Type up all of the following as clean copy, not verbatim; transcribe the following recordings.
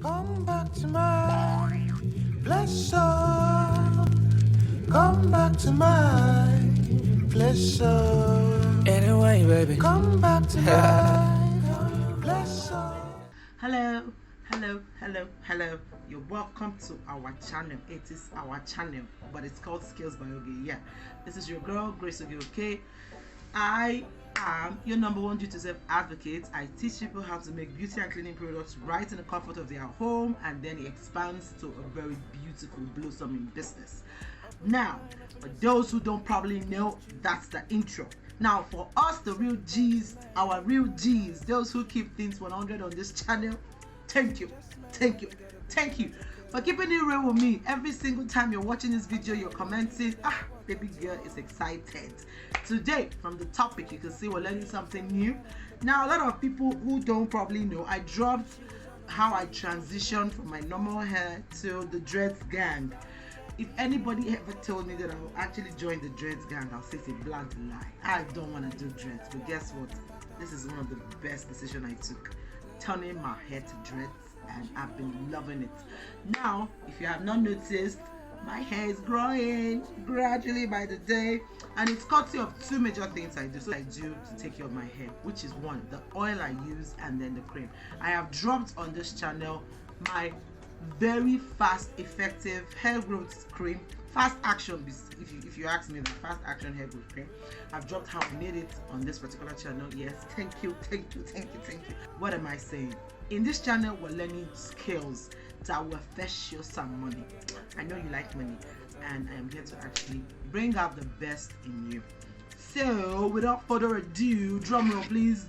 Come back to my blessed soul. Come back to my blessed soul. Anyway, baby. Come back to my blessed soul. Hello. You're welcome to our channel. It is our channel, but it's called Skills by Oge. Yeah, this is your girl, Grace Oge. Okay, I am your number one do-it-yourself advocate. I teach people how to make beauty and cleaning products right in the comfort of their home, and then it expands to a very beautiful, blossoming business. Now, for those who don't probably know, that's the intro. Now, for us, the real G's, our real G's, those who keep things 100 on this channel, thank you for keeping it real with me. Every single time you're watching this video, you're commenting, baby girl is excited. Today, from the topic, you can see we're learning something new. Now, a lot of people who don't probably know, I dropped how I transitioned from my normal hair to the dreads gang. If anybody ever told me that I will actually join the dreads gang, I'll say it's a blunt lie. I don't want to do dreads, but guess what? This is one of the best decisions I took, turning my hair to dreads, and I've been loving it. Now, if you have not noticed, my hair is growing gradually by the day, and it's courtesy of two major things I do. So I do to take care of my hair, which is one, the oil I use, and then the cream. I have dropped on this channel my very fast, effective hair growth cream, fast action. If you ask me, the fast action hair growth cream, I've dropped how I made it on this particular channel. Yes, thank you. What am I saying? In this channel, we're learning skills that will fetch you some money. I know you like money, and I am here to actually bring out the best in you. So, without further ado, drum roll please.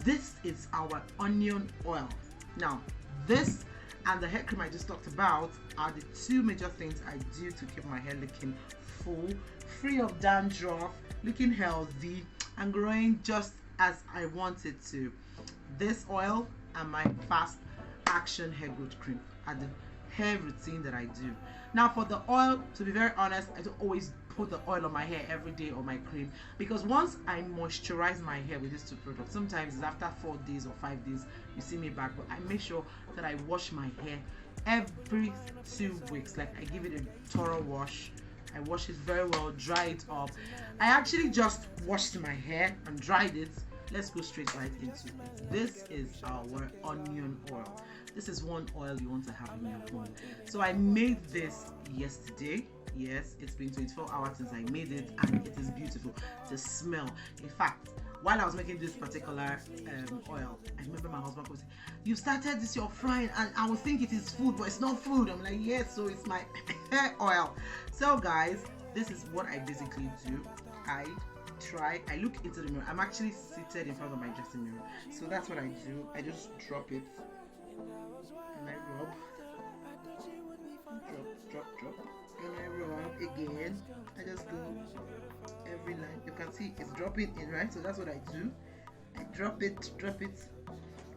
This is our onion oil. Now, this and the hair cream I just talked about are the two major things I do to keep my hair looking full, free of dandruff, looking healthy, and growing just as I want it to. This oil and my fast action hair growth cream are the hair routine that I do. Now, for the oil, to be very honest, I don't always put the oil on my hair every day or my cream, because once I moisturize my hair with these two products, sometimes it's after 4 days or 5 days you see me back, but I make sure that I wash my hair every 2 weeks. Like, I give it a thorough wash. I wash it very well, dry it up. I actually just washed my hair and dried it. Let's go straight right into it. This is our onion oil. This is one oil you want to have in your home. So I made this yesterday. Yes, it's been 24 hours since I made it, and it is beautiful. The smell. In fact, while I was making this particular oil, I remember my husband was saying, "You started this, you're frying," and I would think it is food, but it's not food. I'm like, yes, so it's my hair oil. So guys, this is what I basically do. I look into the mirror. I'm actually seated in front of my dressing mirror, so that's what I do. I just drop it and I rub, drop, and I rub again. I just go every line. You can see it's dropping in, right? So that's what I do. I drop it.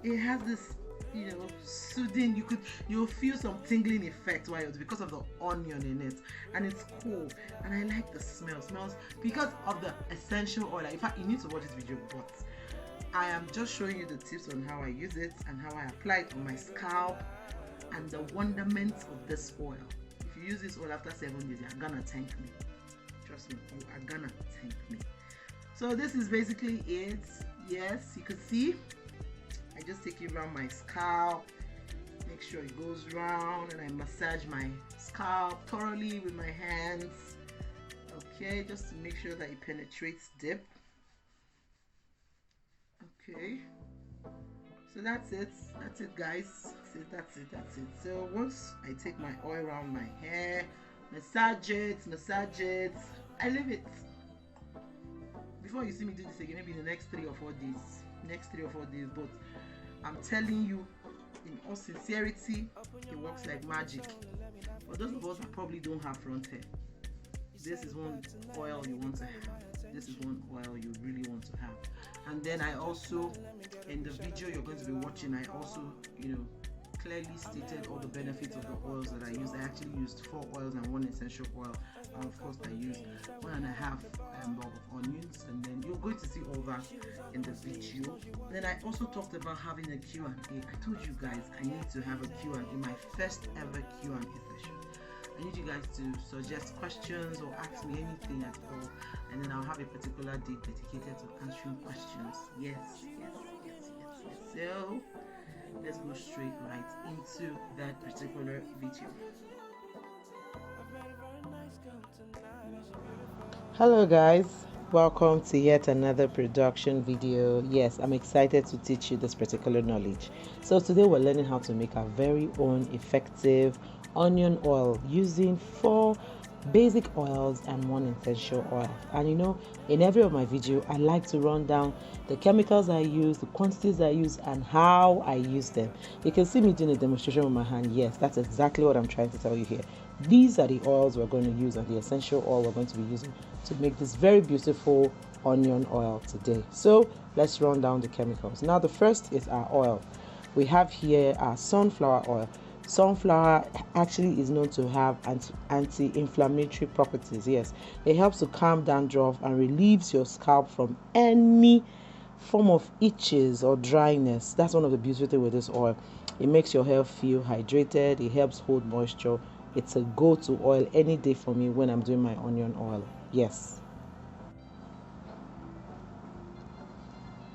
It has this, soothing. You'll feel some tingling effect while it's because of the onion in it, and it's cool. And I like the smells because of the essential oil. In fact, you need to watch this video, but I am just showing you the tips on how I use it and how I apply it on my scalp, and the wonderment of this oil. If you use this oil after 7 days, you're gonna thank me. Trust me, you are gonna thank me. So this is basically it. Yes, you can see I just take it around my scalp, make sure it goes round, and I massage my scalp thoroughly with my hands. Okay, just to make sure that it penetrates deep. Okay, so that's it guys. That's it. So once I take my oil around my hair, massage it, I leave it. Before you see me do this again, maybe in the next 3 or 4 days, but I'm telling you, in all sincerity, it works like magic. For those of us that probably don't have front hair, this is one oil you want to have. This is one oil you really want to have. And then I also, in the video you're going to be watching, I also, clearly stated all the benefits of the oils that I used. I actually used 4 oils and 1 essential oil, and of course I used 1.5 bulb of onions, and then you're going to see all that in the video. Then I also talked about having a Q&A. I told you guys I need to have a Q&A, my first ever Q&A session. I need you guys to suggest questions or ask me anything at all, and then I'll have a particular day dedicated to answering questions. Yes. So let's go straight right into that particular video. Hello guys, welcome to yet another production video. Yes, I'm excited to teach you this particular knowledge. So today we're learning how to make our very own effective onion oil using 4 basic oils and 1 essential oil. And you know, in every of my video I like to run down the chemicals I use, the quantities I use, and how I use them. You can see me doing a demonstration with my hand. Yes, that's exactly what I'm trying to tell you here. These are the oils we're going to use, and the essential oil we're going to be using to make this very beautiful onion oil today. So let's run down the chemicals. Now the first is our oil. We have here our sunflower oil. Sunflower actually is known to have anti-inflammatory properties. Yes, it helps to calm dandruff and relieves your scalp from any form of itches or dryness. That's one of the beautiful things with this oil. It makes your hair feel hydrated. It helps hold moisture. It's a go-to oil any day for me when I'm doing my onion oil. Yes.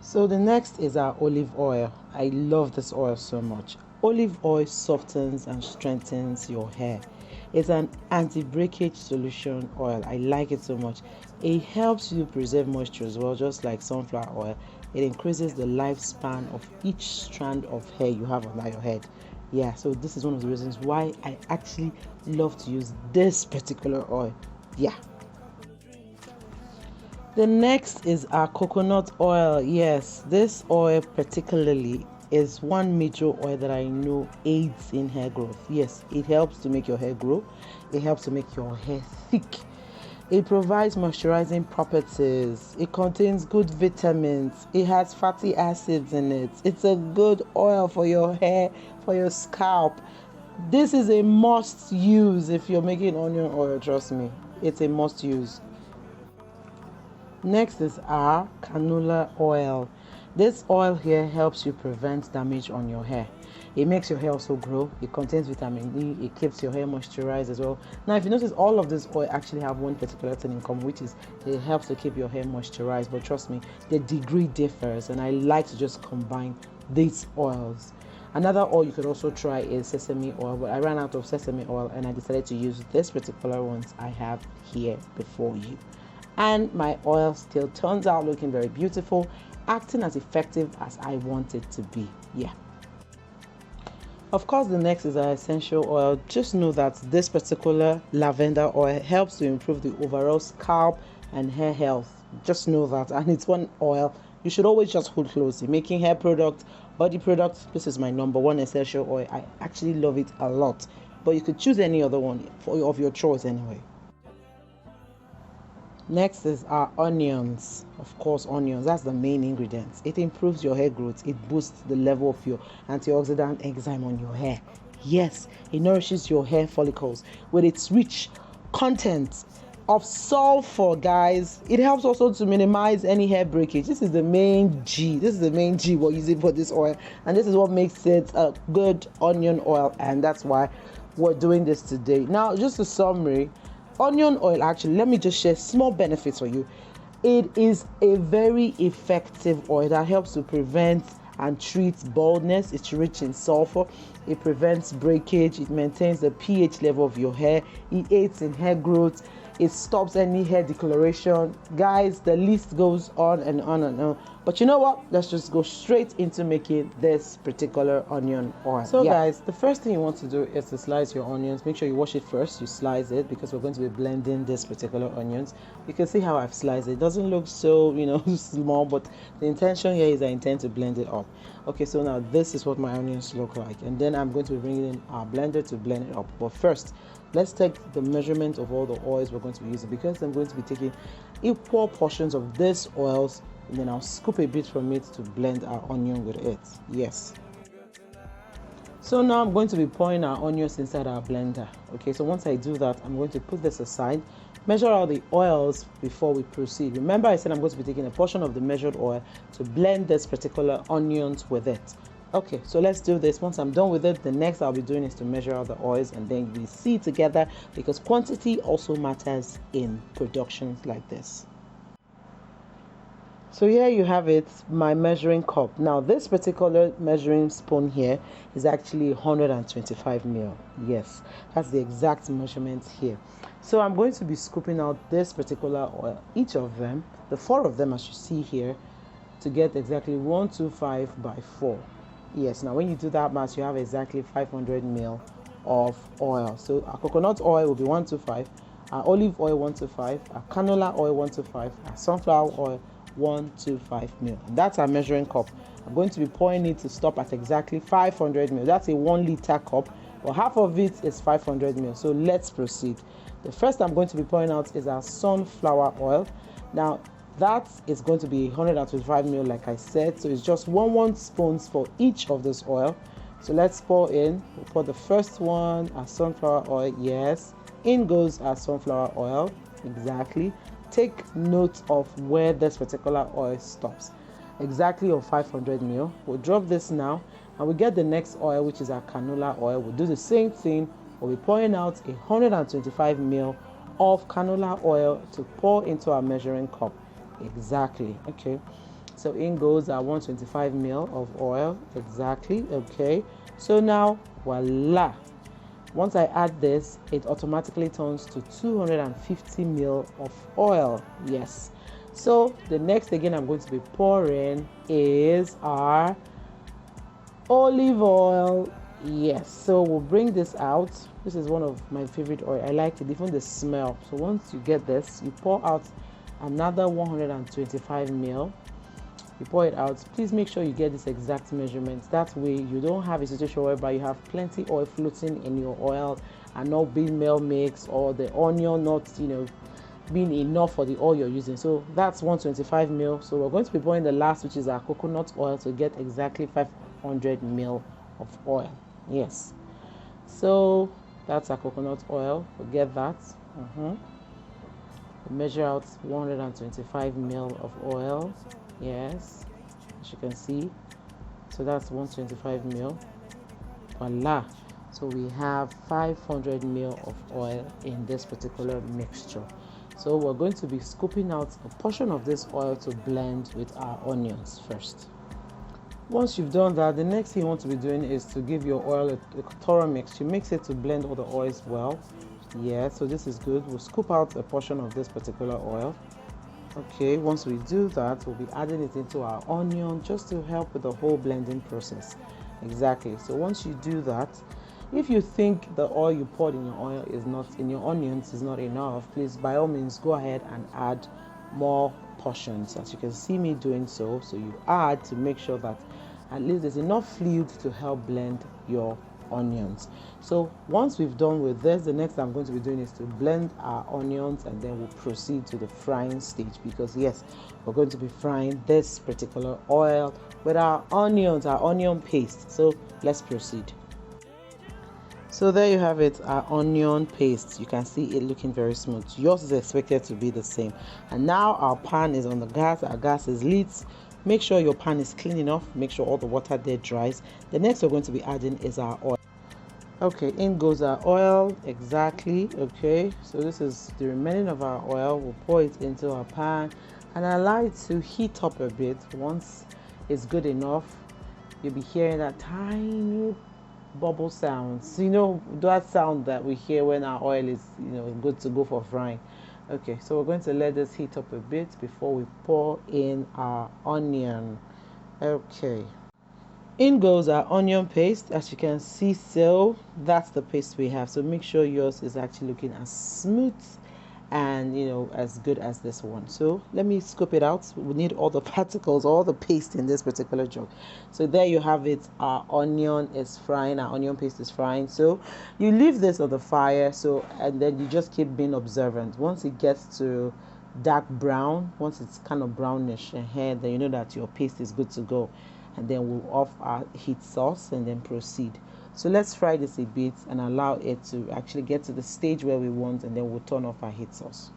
So the next is our olive oil. I love this oil so much. Olive oil softens and strengthens your hair. It's an anti-breakage solution oil. I like it so much. It helps you preserve moisture as well, just like sunflower oil. It increases the lifespan of each strand of hair you have on your head. Yeah, so this is one of the reasons why I actually love to use this particular oil. Yeah. The next is our coconut oil. Yes, this oil particularly is one major oil that I know aids in hair growth. Yes, it helps to make your hair grow. It helps to make your hair thick. It provides moisturizing properties. It contains good vitamins. It has fatty acids in it. It's a good oil for your hair, for your scalp. This is a must use if you're making onion oil, trust me. It's a must use. Next is our canola oil. This oil here helps you prevent damage on your hair. It makes your hair also grow. It contains vitamin E. It keeps your hair moisturized as well. Now, if you notice, all of this oil actually have one particular thing in common, which is it helps to keep your hair moisturized. But trust me, the degree differs, and I like to just combine these oils. Another oil you could also try is sesame oil, but I ran out of sesame oil and I decided to use this particular ones I have here before you. And my oil still turns out looking very beautiful, acting as effective as I want it to be. Yeah. Of course, the next is our essential oil. Just know that this particular lavender oil helps to improve the overall scalp and hair health. Just know that. And it's one oil you should always just hold closely. Making hair products, body products, this is my number 1 essential oil. I actually love it a lot. But you could choose any other one of your choice anyway. Next is our onions. Of course, onions, that's the main ingredient. It improves your hair growth. It boosts the level of your antioxidant enzyme on your hair. Yes, it nourishes your hair follicles with its rich content of sulphur, guys. It helps also to minimize any hair breakage. This is the main G. We're using for this oil, and this is what makes it a good onion oil, and that's why we're doing this today. Now, just a summary. Onion oil, actually, let me just share small benefits for you. It is a very effective oil that helps to prevent and treat baldness. It's rich in sulfur. It prevents breakage. It maintains the pH level of your hair. It aids in hair growth. It stops any hair decoloration. Guys, the list goes on and on and on. But you know what? Let's just go straight into making this particular onion oil. So guys, the first thing you want to do is to slice your onions. Make sure you wash it first. You slice it because we're going to be blending this particular onions. You can see how I've sliced it. It doesn't look so, small, but the intention here is I intend to blend it up. Okay, so now this is what my onions look like. And then I'm going to be bringing in our blender to blend it up. But first, let's take the measurement of all the oils we're going to be using, because I'm going to be taking equal portions of this oils, and then I'll scoop a bit from it to blend our onion with it. Yes. So now I'm going to be pouring our onions inside our blender. Okay, so once I do that, I'm going to put this aside, measure all the oils before we proceed. Remember I said I'm going to be taking a portion of the measured oil to blend this particular onions with it. Okay, so let's do this. Once I'm done with it, the next I'll be doing is to measure all the oils, and then we see together, because quantity also matters in productions like this. So here you have it, my measuring cup. Now this particular measuring spoon here is actually 125 ml. Yes, that's the exact measurement here. So I'm going to be scooping out this particular oil, each of them, the 4 of them as you see here, to get exactly 125 by 4. Yes, now when you do that math, you have exactly 500 ml of oil. So our coconut oil will be 125, our olive oil 125, our canola oil 125, our sunflower oil 125 ml. And that's our measuring cup. I'm going to be pouring it to stop at exactly 500 ml. That's a 1 liter cup, but half of it is 500 ml. So let's proceed. The first I'm going to be pouring out is our sunflower oil. Now that is going to be 125 ml, like I said. So it's just 1 spoons for each of this oil. So let's pour in. We'll pour the first one, our sunflower oil. Yes, in goes our sunflower oil. Exactly. Take note of where this particular oil stops. Exactly on 500 ml. We'll drop this now, and we get the next oil, which is our canola oil. We'll do the same thing. We'll be pouring out 125 ml of canola oil to pour into our measuring cup. Exactly. Okay, so in goes our 125 ml of oil. Exactly. Okay, so now voila, once I add this, it automatically turns to 250 ml of oil. Yes, so the next again I'm going to be pouring is our olive oil. Yes, so we'll bring this out. This is one of my favorite oil. I like it, even the smell. So once you get this, you pour out another 125 ml. You pour it out. Please make sure you get this exact measurement. That way you don't have a situation whereby you have plenty oil floating in your oil and not being well mixed, or the onion not being enough for the oil you're using. So that's 125 ml. So we're going to be pouring the last, which is our coconut oil, to get exactly 500 ml of oil. Yes, so that's our coconut oil. Forget that. Measure out 125 ml of oil. Yes, as you can see, so that's 125 ml. Voila, so we have 500 ml of oil in this particular mixture. So we're going to be scooping out a portion of this oil to blend with our onions first. Once you've done that, the next thing you want to be doing is to give your oil a thorough mix. You mix it to blend all the oils well. Yeah, so this is good. We'll scoop out a portion of this particular oil. Okay, once we do that, we'll be adding it into our onion just to help with the whole blending process. Exactly. So once you do that, if you think the oil you poured in your oil is not in your onions is not enough, please by all means go ahead and add more portions, as you can see me doing so. So you add to make sure that at least there's enough fluid to help blend your onions. So once we've done with this, the next I'm going to be doing is to blend our onions, and then we'll proceed to the frying stage, because yes, we're going to be frying this particular oil with our onions, our onion paste. So let's proceed. So there you have it, our onion paste. You can see it looking very smooth. Yours is expected to be the same. And now our pan is on the gas. Our gas is lit. Make sure your pan is clean enough. Make sure all the water there dries. The next we're going to be adding is our oil. Okay, in goes our oil. Exactly. Okay, so this is the remaining of our oil. We'll pour it into our pan and allow it to heat up a bit. Once it's good enough, you'll be hearing that tiny bubble sounds. That sound that we hear when our oil is good to go for frying. Okay, so we're going to let this heat up a bit before we pour in our onion. Okay, in goes our onion paste. As you can see, so that's the paste we have. So make sure yours is actually looking as smooth and as good as this one. So let me scoop it out. We need all the particles, all the paste in this particular jug. So there you have it. Our onion is frying, our onion paste is frying. So you leave this on the fire, and then you just keep being observant. Once it gets to dark brown, once it's kind of brownish ahead, then you know that your paste is good to go. And then we'll off our heat source and then proceed. So let's fry this a bit and allow it to actually get to the stage where we want, and then we'll turn off our heat source.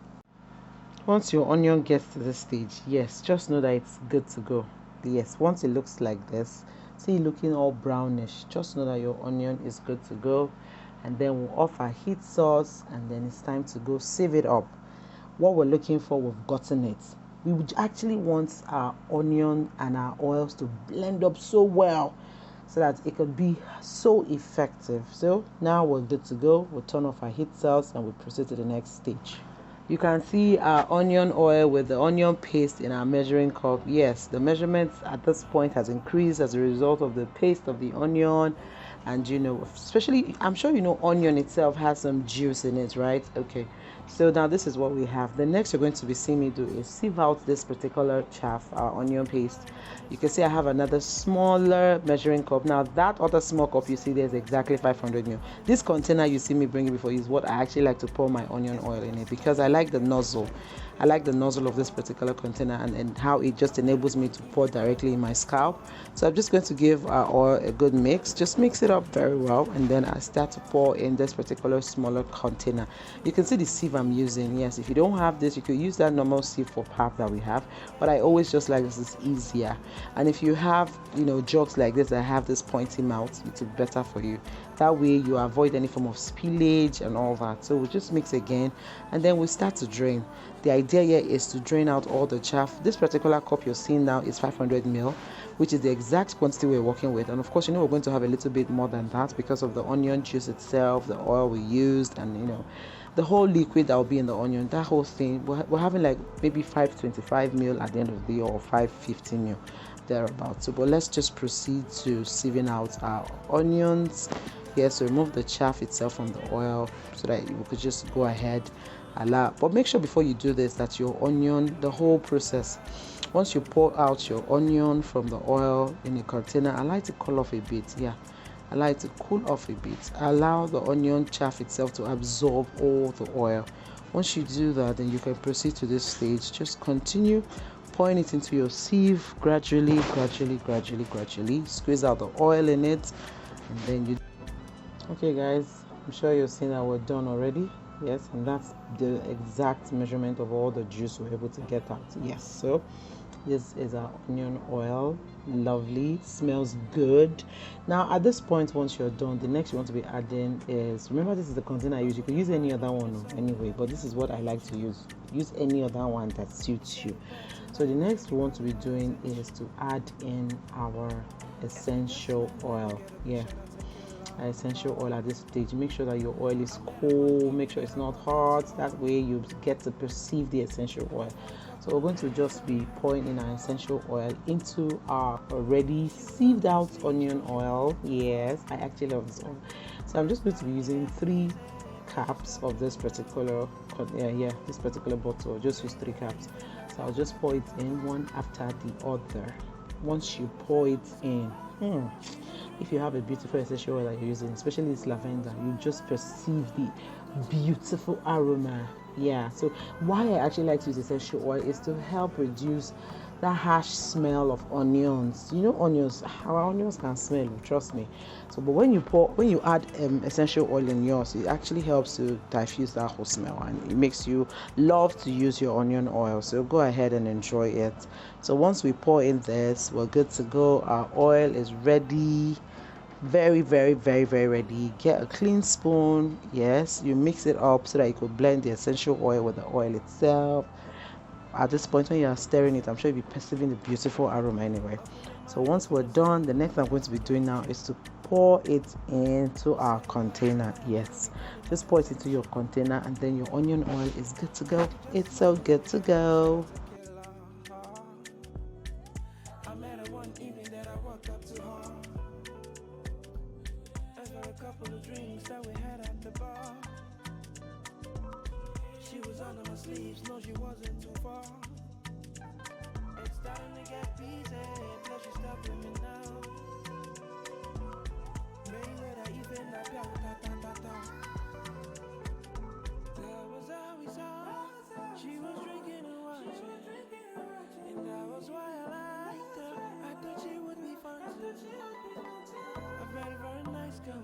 Once your onion gets to this stage, yes, just know that it's good to go. Yes, once it looks like this, see, looking all brownish, just know that your onion is good to go. And then we'll off our heat source, and then it's time to go sieve it up. What we're looking for, we've gotten it. We would actually want our onion and our oils to blend up so well so that it could be so effective. So now we're good to go. We'll turn off our heat source and we'll proceed to the next stage. You can see our onion oil with the onion paste in our measuring cup. Yes, the measurements at this point has increased as a result of the paste of the onion. And you know, especially, I'm sure you know, onion itself has some juice in it, right? Okay, so now this is what we have. The next you're going to be seeing me do is sieve out this particular chaff, our onion paste. You can see I have another smaller measuring cup. Now that other small cup you see there is exactly 500 ml. This container you see me bringing before you is what I actually like to pour my onion oil in it, because I like the nozzle. I like the nozzle of this particular container and how it just enables me to pour directly in my scalp. So I'm just going to give our oil a good mix. Just mix it up very well, and then I start to pour in this particular smaller container. You can see the sieve I'm using. Yes, if you don't have this, you could use that normal sieve for pap that we have, but I always just like this, is easier. And if you have, you know, jugs like this that have this pointy mouth, it's better for you. That way you avoid any form of spillage and all that. So we'll just mix again, and then we start to drain. The idea here is to drain out all the chaff. This particular cup you're seeing now is 500 ml, which is the exact quantity we're working with. And of course, you know, we're going to have a little bit more than that because of the onion juice itself, the oil we used, and you know, the whole liquid that will be in the onion, that whole thing. We're having like maybe 525 ml at the end of the day, or 550 ml thereabouts. So but let's just proceed to sieving out our onions. Yes, so remove the chaff itself from the oil so that you could just go ahead, allow. But make sure before you do this that your onion, the whole process, once you pour out your onion from the oil in a container, allow it to cool off a bit. Yeah, allow it to cool off a bit. Allow the onion chaff itself to absorb all the oil. Once you do that, then you can proceed to this stage. Just continue pouring it into your sieve gradually. Squeeze out the oil in it, and then you. Okay guys, I'm sure you've seen that we're done already. Yes, and that's the exact measurement of all the juice we're able to get out. Yes, so this is our onion oil. Lovely, smells good. Now at this point, once you're done, the next you want to be adding is, remember this is the container I use. You can use any other one anyway, but this is what I like to use. Use any other one that suits you. So the next we want to be doing is to add in our essential oil. Yeah, essential oil at this stage. Make sure that your oil is cool, make sure it's not hot. That way you get to perceive the essential oil. So we're going to just be pouring in our essential oil into our already sieved out onion oil. Yes, I actually love this oil. So I'm just going to be using 3 caps of this particular this particular bottle. Just use 3 caps. So I'll just pour it in one after the other. Once you pour it in, if you have a beautiful essential oil that you're using, especially this lavender, you just perceive the beautiful aroma. Yeah, so why I actually like to use essential oil is to help reduce that harsh smell of onions. You know, onions, our onions can smell, trust me. So but when you add essential oil in yours, it actually helps to diffuse that whole smell, and it makes you love to use your onion oil. So go ahead and enjoy it. So once we pour in this, we're good to go. Our oil is ready. Very ready. Get a clean spoon. Yes, you mix it up so that you could blend the essential oil with the oil itself. At this point, when you are stirring it, I'm sure you'll be perceiving the beautiful aroma anyway. So once we're done, the next thing I'm going to be doing now is to pour it into our container. Yes, just pour it into your container, and then your onion oil is good to go. It's so good to go. She was under my sleeves, no, she wasn't too far. It's starting to get busy, plus she's stuck with me now. Mayweather, even that ta-ta-ta-ta. That was how we saw. She was drinking and watching, and that was why I liked her. I thought she would be fun too. I've met a very nice girl.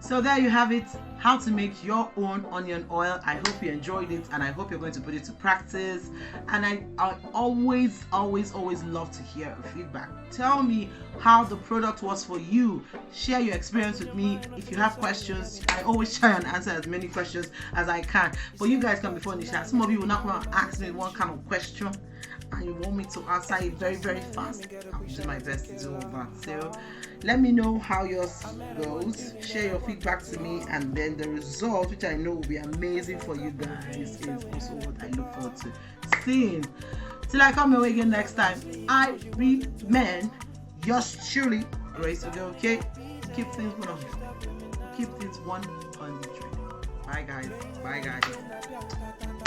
So there you have it, how to make your own onion oil. I hope you enjoyed it, and I hope you're going to put it to practice. And I always love to hear feedback. Tell me how the product was for you. Share your experience with me. If you have questions, I always try and answer as many questions as I can. But you guys can be funny. Some of you will not come and ask me one kind of question and you want me to answer it very fast. I'll do my best to do all that. So let me know how yours goes. Share your feedback to me, and then the result, which I know will be amazing for you guys, is also what I look forward to seeing. Till I come your way again next time, I remain yours truly, Grace. Okay? Keep things 100. Keep things 100. Bye guys.